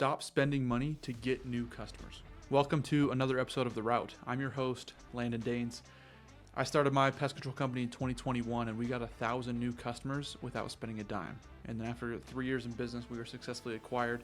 Stop spending money to get new customers. Welcome to another episode of The Route. I'm your host, Landon Daines. I started my pest control company in 2021 and we got 1,000 new customers without spending a dime. And then after 3 years in business, we were successfully acquired.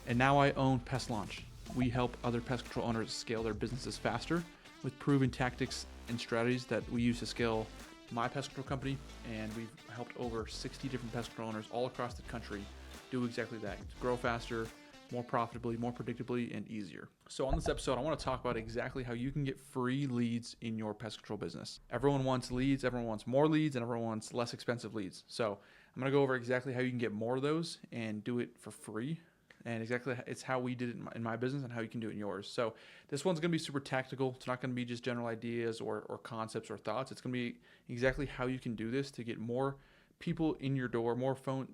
And now I own Pest Launch. We help other pest control owners scale their businesses faster with proven tactics and strategies that we use to scale my pest control company. And we've helped over 60 different pest control owners all across the country do exactly that. Grow faster, more profitably, more predictably, and easier. So on this episode, I want to talk about exactly how you can get free leads in your pest control business. Everyone wants leads, everyone wants more leads, and everyone wants less expensive leads. So I'm going to go over exactly how you can get more of those and do it for free. And exactly, it's how we did it in my business and how you can do it in yours. So this one's going to be super tactical. It's not going to be just general ideas or concepts or thoughts. It's going to be exactly how you can do this to get more people in your door, more phone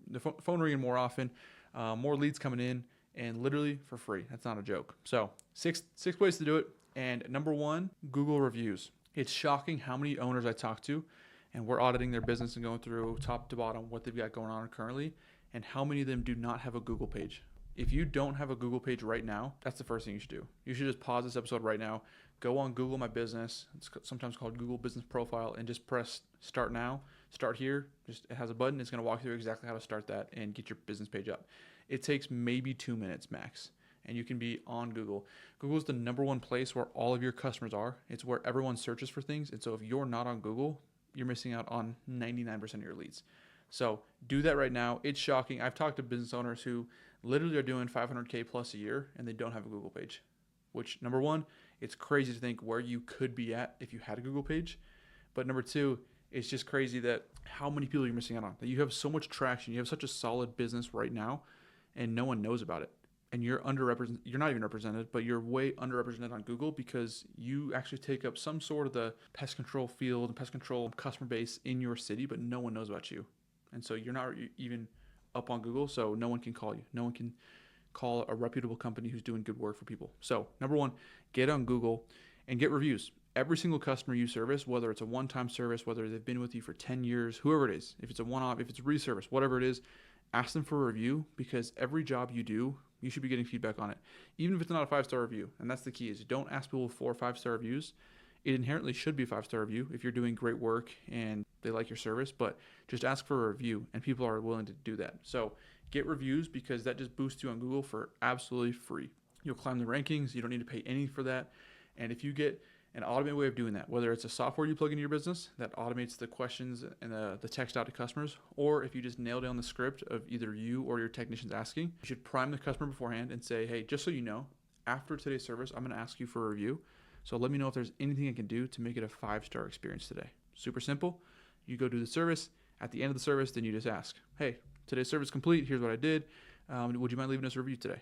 ringing more often, more leads coming in, and literally for free. That's not a joke. So six ways to do it. And number one, Google reviews. It's shocking how many owners I talk to, and we're auditing their business and going through top to bottom what they've got going on currently, and how many of them do not have a Google page. If you don't have a Google page right now, that's the first thing you should do. You should just pause this episode right now, go on Google My Business, it's sometimes called Google Business Profile, and just press start now, start here. Just it has a button, it's going to walk you through exactly how to start that and get your business page up. It takes maybe 2 minutes max, and you can be on Google. Google is the number one place where all of your customers are. It's where everyone searches for things, and so if you're not on Google, you're missing out on 99% of your leads. So do that right now. It's shocking. I've talked to business owners who literally are doing 500K plus a year and they don't have a Google page, which number one, it's crazy to think where you could be at if you had a Google page. But number two, it's just crazy that how many people you're missing out on, that you have so much traction. You have such a solid business right now and no one knows about it. And you're underrepresented. You're not even represented, but you're way underrepresented on Google because you actually take up some sort of the pest control field and pest control customer base in your city, but no one knows about you. And so you're not even up on Google, so no one can call you. No one can call a reputable company who's doing good work for people. So number one, get on Google and get reviews. Every single customer you service, whether it's a one-time service, whether they've been with you for 10 years, whoever it is, if it's a one-off, if it's a reservice, whatever it is, ask them for a review because every job you do, you should be getting feedback on it. Even if it's not a 5-star review. And that's the key is you don't ask people for 5-star reviews. It inherently should be a 5-star review if you're doing great work and they like your service, but just ask for a review and people are willing to do that. So get reviews because that just boosts you on Google for absolutely free. You'll climb the rankings. You don't need to pay any for that. And if you get an automated way of doing that, whether it's a software you plug into your business that automates the questions and the text out to customers, or if you just nail down the script of either you or your technicians asking, you should prime the customer beforehand and say, hey, just so you know, after today's service, I'm going to ask you for a review. So let me know if there's anything I can do to make it a 5-star experience today. Super simple. You go do the service. At the end of the service, then you just ask, hey, today's service complete. Here's what I did. Would you mind leaving us a review today?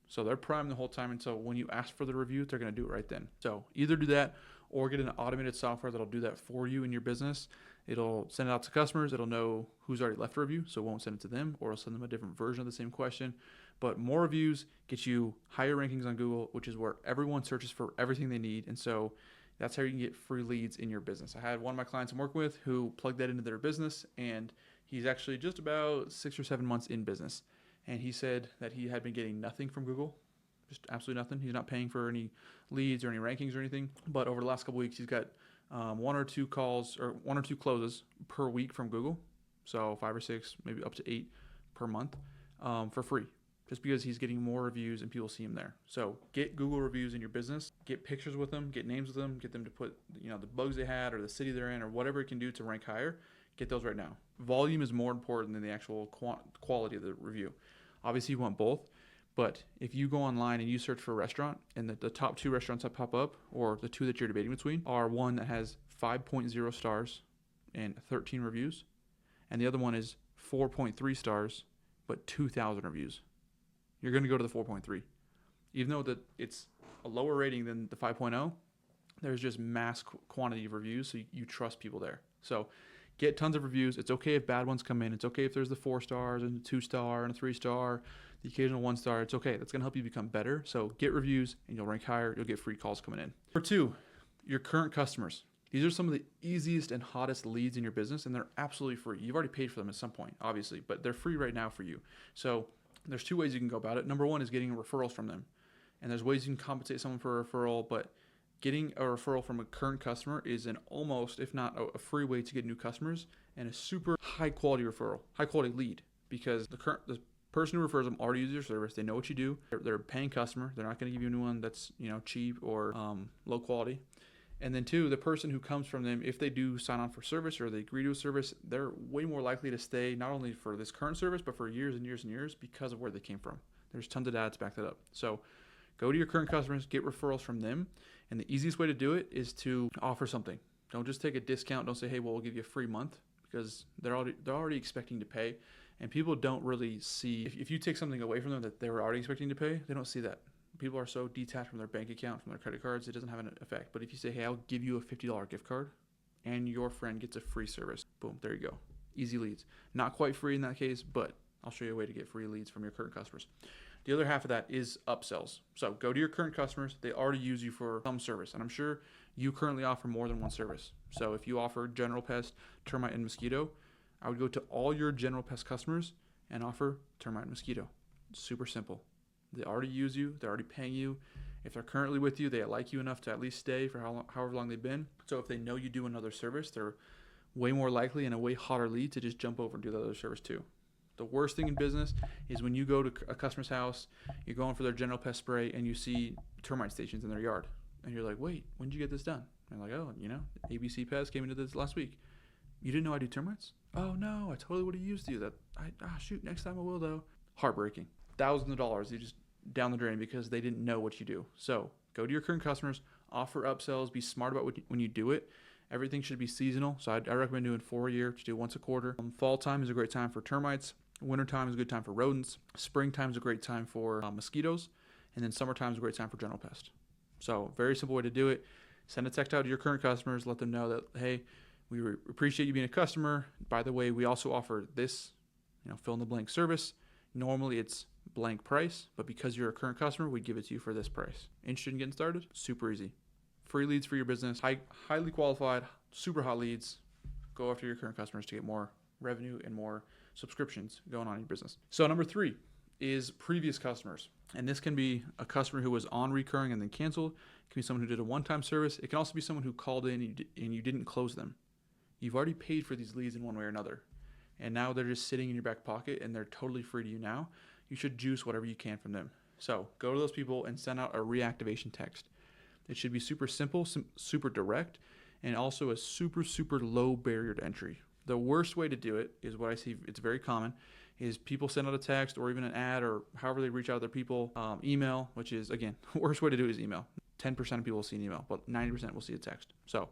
So they're primed the whole time until when you ask for the review, they're going to do it right then. So either do that or get an automated software that'll do that for you in your business. It'll send it out to customers. It'll know who's already left a review, so it won't send it to them, or it'll send them a different version of the same question. But more reviews get you higher rankings on Google, which is where everyone searches for everything they need. And so that's how you can get free leads in your business. I had one of my clients I'm working with who plugged that into their business, and he's actually just about 6 or 7 months in business. And he said that he had been getting nothing from Google, just absolutely nothing. He's not paying for any leads or any rankings or anything. But over the last couple of weeks, he's got 1 or 2 calls or 1 or 2 closes per week from Google. So 5 or 6, maybe up to 8 per month for free. Just because he's getting more reviews and people see him there. So get Google reviews in your business, get pictures with them, get names with them, get them to put the bugs they had or the city they're in or whatever it can do to rank higher. Get those right now. Volume is more important than the actual quality of the review. Obviously you want both, but if you go online and you search for a restaurant and the top 2 restaurants that pop up or the 2 that you're debating between are one that has 5.0 stars and 13 reviews and the other one is 4.3 stars but 2,000 reviews. You're going to go to the 4.3. Even though that it's a lower rating than the 5.0, there's just mass quantity of reviews, so you trust people there. So get tons of reviews. It's okay if bad ones come in. It's okay if there's the 4 stars and a 2-star and a 3-star, the occasional 1-star. It's okay. That's going to help you become better. So get reviews and you'll rank higher. You'll get free calls coming in. Number 2, your current customers. These are some of the easiest and hottest leads in your business, and they're absolutely free. You've already paid for them at some point, obviously, but they're free right now for you. So There's two ways you can go about it. Number one is getting referrals from them. And there's ways you can compensate someone for a referral, but getting a referral from a current customer is an almost, if not a free way to get new customers, and a super high quality referral, high quality lead, because the person who refers them already uses your service. They know what you do. They're a paying customer. They're not going to give you anyone that's cheap or low quality. And then two, the person who comes from them, if they do sign on for service or they agree to a service, they're way more likely to stay not only for this current service, but for years and years and years because of where they came from. There's tons of data to back that up. So go to your current customers, get referrals from them. And the easiest way to do it is to offer something. Don't just take a discount. Don't say, hey, well, we'll give you a free month, because they're already expecting to pay. And people don't really see, if you take something away from them that they were already expecting to pay, they don't see that. People are so detached from their bank account, from their credit cards, it doesn't have an effect. But if you say, hey, I'll give you a $50 gift card and your friend gets a free service, boom, there you go. Easy leads. Not quite free in that case, but I'll show you a way to get free leads from your current customers. The other half of that is upsells. So go to your current customers. They already use you for some service. And I'm sure you currently offer more than one service. So if you offer general pest, termite, and mosquito, I would go to all your general pest customers and offer termite and mosquito. Super simple. They already use you. They're already paying you. If they're currently with you, they like you enough to at least stay for however long they've been. So if they know you do another service, they're way more likely and a way hotter lead to just jump over and do the other service too. The worst thing in business is when you go to a customer's house, you're going for their general pest spray, and you see termite stations in their yard. And you're like, wait, when did you get this done? And they're like, oh, ABC Pest came into this last week. You didn't know I do termites? Oh, no, I totally would have used you. Shoot, next time I will, though. Heartbreaking. Thousands of dollars you just down the drain because they didn't know what you do. So go to your current customers, offer upsells, be smart about when you do it. Everything should be seasonal. So I recommend doing 4 a year, to do once a quarter. Fall time is a great time for termites. Wintertime is a good time for rodents. Springtime is a great time for mosquitoes. And then summertime is a great time for general pest. So very simple way to do it. Send a text out to your current customers. Let them know that, hey, we appreciate you being a customer. By the way, we also offer this, fill in the blank service. Normally it's blank price, but because you're a current customer, we give it to you for this price. Interested in getting started? Super easy. Free leads for your business. Highly qualified, super hot leads. Go after your current customers to get more revenue and more subscriptions going on in your business. So number 3 is previous customers. And this can be a customer who was on recurring and then canceled. It can be someone who did a one-time service. It can also be someone who called in and you didn't close them. You've already paid for these leads in one way or another. And now they're just sitting in your back pocket and they're totally free to you now. You should juice whatever you can from them. So go to those people and send out a reactivation text. It should be super simple, super direct, and also a super, super low barrier to entry. The worst way to do it is what I see, it's very common, is people send out a text or even an ad or however they reach out to their people, email, which is, again, the worst way to do it is email. 10% of people will see an email, but 90% will see a text. So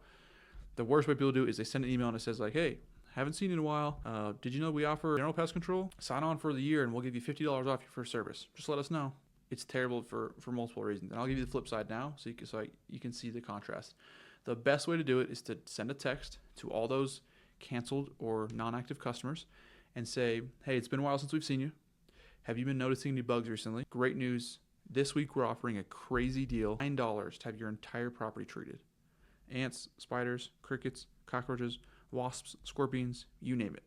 the worst way people do it is they send an email and it says like, hey, haven't seen you in a while. Did you know we offer general pest control? Sign on for the year and we'll give you $50 off your first service. Just let us know. It's terrible for multiple reasons. And I'll give you the flip side now so you can see the contrast. The best way to do it is to send a text to all those canceled or non-active customers and say, hey, it's been a while since we've seen you. Have you been noticing any bugs recently? Great news. This week we're offering a crazy deal, $9 to have your entire property treated. Ants, spiders, crickets, cockroaches, wasps, scorpions, you name it.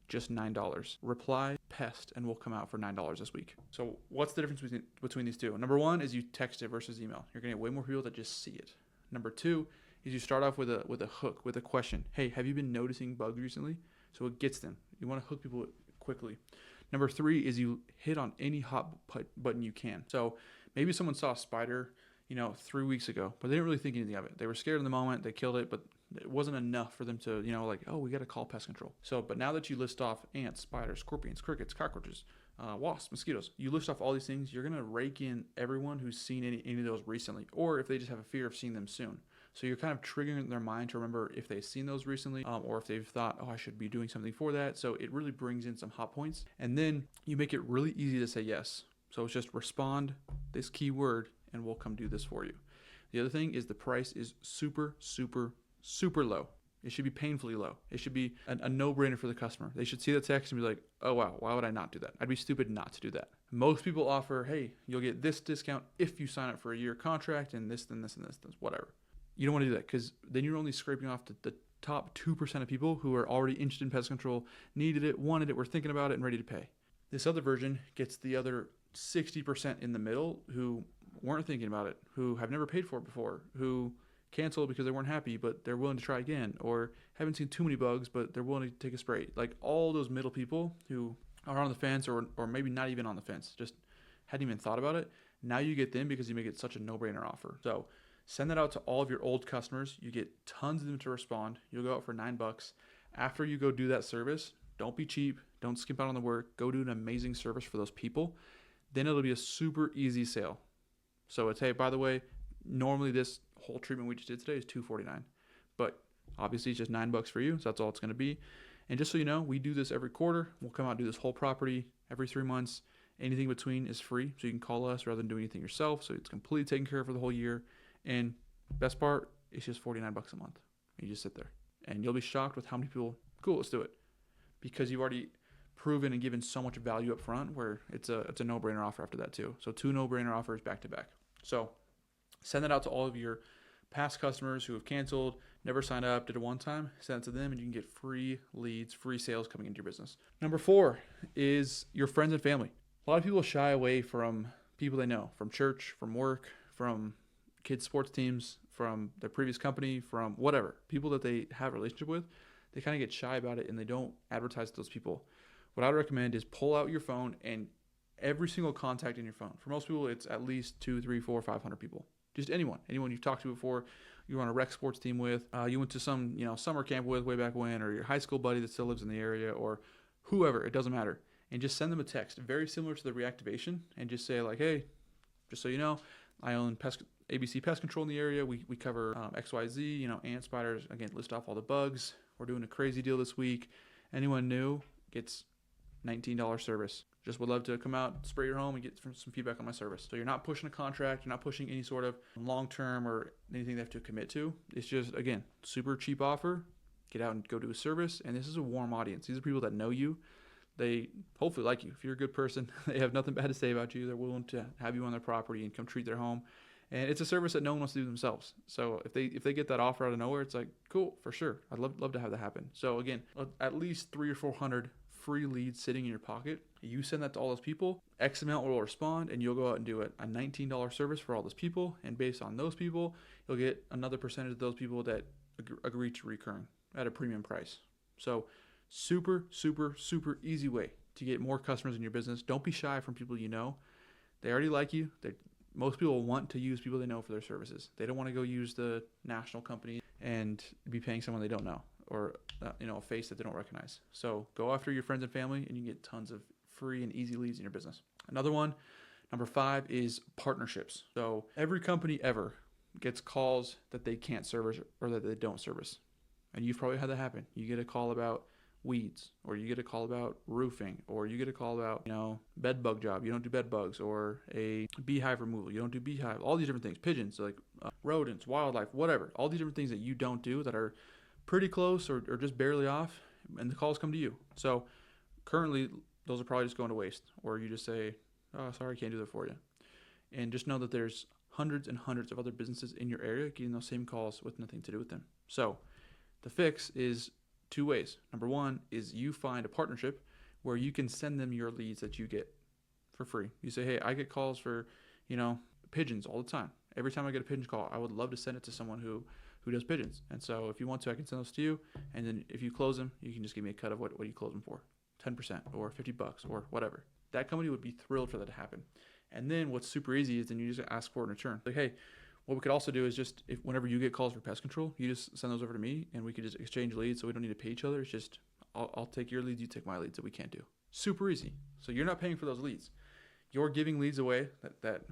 Just $9. Reply Pest and we'll come out for $9 this week. So what's the difference between these two? Number 1 is you text it versus email. You're going to get way more people that just see it. Number 2 is you start off with a hook, with a question. Hey, have you been noticing bugs recently? So it gets them. You want to hook people quickly. Number 3 is you hit on any hot button you can. So maybe someone saw a spider, 3 weeks ago, but they didn't really think anything of it. They were scared in the moment. They killed it, but it wasn't enough for them to, we got to call pest control. So, but now that you list off ants, spiders, scorpions, crickets, cockroaches, wasps, mosquitoes, you list off all these things, you're going to rake in everyone who's seen any of those recently, or if they just have a fear of seeing them soon. So you're kind of triggering their mind to remember if they've seen those recently, or if they've thought, I should be doing something for that. So it really brings in some hot points. And then you make it really easy to say yes. So it's just respond this keyword and we'll come do this for you. The other thing is the price is super, super, super low. It should be painfully low. It should be a no-brainer for the customer. They should see the text and be like, oh, wow, why would I not do that? I'd be stupid not to do that. Most people offer, hey, you'll get this discount if you sign up for a year contract and this, and this, and this, whatever. You don't want to do that because then you're only scraping off the top 2% of people who are already interested in pest control, needed it, wanted it, were thinking about it, and ready to pay. This other version gets the other 60% in the middle who weren't thinking about it, who have never paid for it before, who canceled because they weren't happy, but they're willing to try again, or haven't seen too many bugs, but they're willing to take a spray. Like all those middle people who are on the fence or maybe not even on the fence, just hadn't even thought about it. Now you get them because you make it such a no-brainer offer. So send that out to all of your old customers. You get tons of them to respond. You'll go out for $9. After you go do that service, don't be cheap. Don't skip out on the work. Go do an amazing service for those people. Then it'll be a super easy sale. So it's, hey, by the way, normally this whole treatment we just did today is $249, but obviously it's just $9 for you. So that's all it's going to be. And just so you know, we do this every quarter. We'll come out and do this whole property every 3 months. Anything between is free. So you can call us rather than do anything yourself. So it's completely taken care of for the whole year. And best part, it's just $49 a month. You just sit there and you'll be shocked with how many people, cool, let's do it. Because you've already proven and given so much value up front where it's a no-brainer offer after that too. So 2 no-brainer offers back to back. So send that out to all of your past customers who have canceled, never signed up, did it one time, send it to them, and you can get free leads, free sales coming into your business. Number 4 is your friends and family. A lot of people shy away from people they know, from church, from work, from kids' sports teams, from their previous company, from whatever. People that they have a relationship with, they kind of get shy about it and they don't advertise to those people. What I would recommend is pull out your phone and every single contact in your phone. For most people, it's at least 2, 3, 4, 500 people. Just anyone you've talked to before, you were on a rec sports team with, you went to some summer camp with way back when, or your high school buddy that still lives in the area, or whoever, it doesn't matter. And just send them a text, very similar to the reactivation, and just say like, hey, just so you know, I own ABC Pest Control in the area. We cover XYZ, ants, spiders. Again, list off all the bugs. We're doing a crazy deal this week. Anyone new gets $19 service. Just would love to come out, spray your home, and get some feedback on my service. So you're not pushing a contract. You're not pushing any sort of long-term or anything they have to commit to. It's just, again, super cheap offer. Get out and go do a service. And this is a warm audience. These are people that know you. They hopefully like you. If you're a good person, they have nothing bad to say about you. They're willing to have you on their property and come treat their home. And it's a service that no one wants to do themselves. So if they get that offer out of nowhere, it's like, cool, for sure. I'd love to have that happen. So again, at least 300 or 400 free leads sitting in your pocket. You send that to all those people. X amount will respond, and you'll go out and do it. A $19 service for all those people. And based on those people, you'll get another percentage of those people that agree to recurring at a premium price. So super, super, super easy way to get more customers in your business. Don't be shy from people you know. They already like you. Most people want to use people they know for their services. They don't want to go use the national company and be paying someone they don't know, or a face that they don't recognize. So go after your friends and family, and you can get tons of free and easy leads in your business. Another one, number 5, is partnerships. So every company ever gets calls that they can't service or that they don't service. And you've probably had that happen. You get a call about weeds, or you get a call about roofing, or you get a call about, bed bug job. You don't do bed bugs, or a beehive removal. You don't do beehive, all these different things, pigeons, like rodents, wildlife, whatever, all these different things that you don't do that are pretty close or just barely off, and the calls come to you. So currently those are probably just going to waste, or you just say, oh, sorry, I can't do that for you. And just know that there's hundreds and hundreds of other businesses in your area getting those same calls with nothing to do with them. So the fix is 2 ways. Number 1 is you find a partnership where you can send them your leads that you get for free. You say, hey, I get calls for, pigeons all the time. Every time I get a pigeon call, I would love to send it to someone who does pigeons. And so if you want to, I can send those to you. And then if you close them, you can just give me a cut of what you close them for, 10% or $50 or whatever. That company would be thrilled for that to happen. And then what's super easy is then you just ask for it in return. Like, hey, what we could also do is just, if whenever you get calls for pest control, you just send those over to me, and we could just exchange leads, so we don't need to pay each other. It's just, I'll take your leads, you take my leads that we can't do. Super easy. So you're not paying for those leads. You're giving leads away that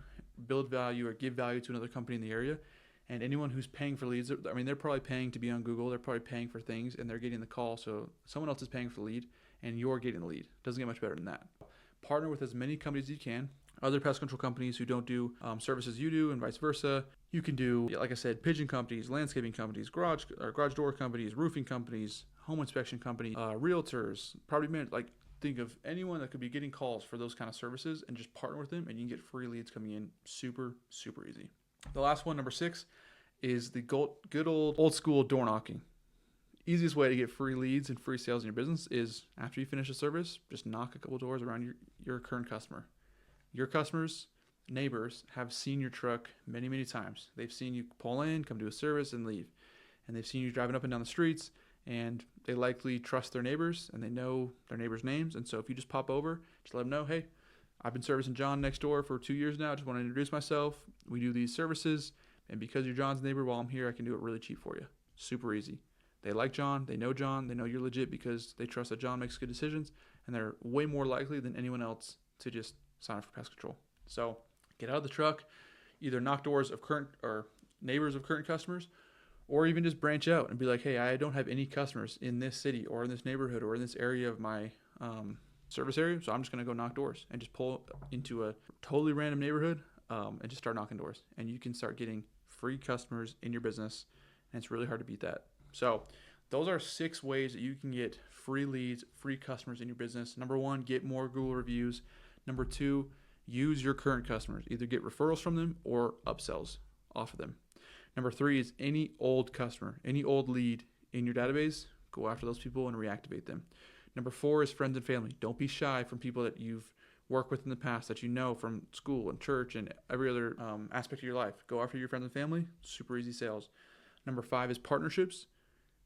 build value or give value to another company in the area. And anyone who's paying for leads, they're probably paying to be on Google. They're probably paying for things, and they're getting the call. So someone else is paying for the lead, and you're getting the lead. Doesn't get much better than that. Partner with as many companies as you can. Other pest control companies who don't do services you do, and vice versa. You can do, like I said, pigeon companies, landscaping companies, garage door companies, roofing companies, home inspection companies, realtors, property managers. Like, think of anyone that could be getting calls for those kind of services, and just partner with them, and you can get free leads coming in. Super, super easy. The last one, number 6, is the good old school door knocking. easiest way to get free leads and free sales in your business is after you finish a service, just knock a couple doors around your current customer. Your customers, neighbors have seen your truck many, many times. They've seen you pull in, come do a service, and leave. And they've seen you driving up and down the streets, and they likely trust their neighbors, and they know their neighbors' names. And so if you just pop over, just let them know, hey, I've been servicing John next door for 2 years now. I just want to introduce myself. We do these services, and because you're John's neighbor while I'm here, I can do it really cheap for you. Super easy. They like John. They know you're legit because they trust that John makes good decisions, and they're way more likely than anyone else to just sign up for pest control. So get out of the truck, either knock doors of current or neighbors of current customers, or even just branch out and be like, hey, I don't have any customers in this city or in this neighborhood or in this area of my service area, so I'm just going to go knock doors and just pull into a totally random neighborhood and just start knocking doors. And you can start getting free customers in your business, and it's really hard to beat that. So those are 6 ways that you can get free leads, free customers in your business. Number 1, get more Google reviews. Number 2, use your current customers. Either get referrals from them or upsells off of them. Number 3 is any old customer, any old lead in your database, go after those people and reactivate them. Number 4 is friends and family. Don't be shy from people that you've worked with in the past, that you know from school and church and every other aspect of your life. Go after your friends and family. Super easy sales. Number 5 is partnerships,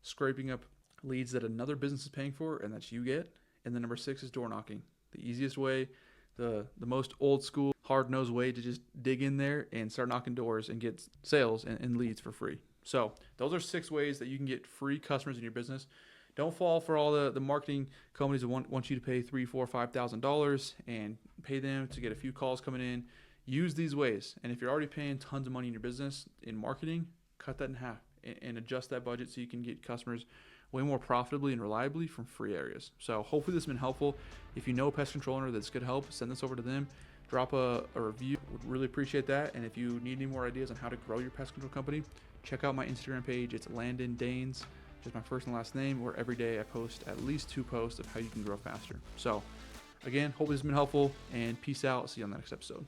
scraping up leads that another business is paying for and that you get. And then number 6 is door knocking. The easiest way, the most old school, hard-nosed way to just dig in there and start knocking doors and get sales and leads for free. So those are 6 ways that you can get free customers in your business. Don't fall for all the marketing companies that want you to pay $3,000, $4,000, $5,000 and pay them to get a few calls coming in. Use these ways. And if you're already paying tons of money in your business in marketing, cut that in half and adjust that budget so you can get customers way more profitably and reliably from free areas. So hopefully this has been helpful. If you know a pest control owner that's good help, send this over to them. Drop a review. Would really appreciate that. And if you need any more ideas on how to grow your pest control company, check out my Instagram page. It's Landon Danes, just my first and last name, where every day I post at least 2 posts of how you can grow faster. So again, hope this has been helpful, and peace out. See you on the next episode.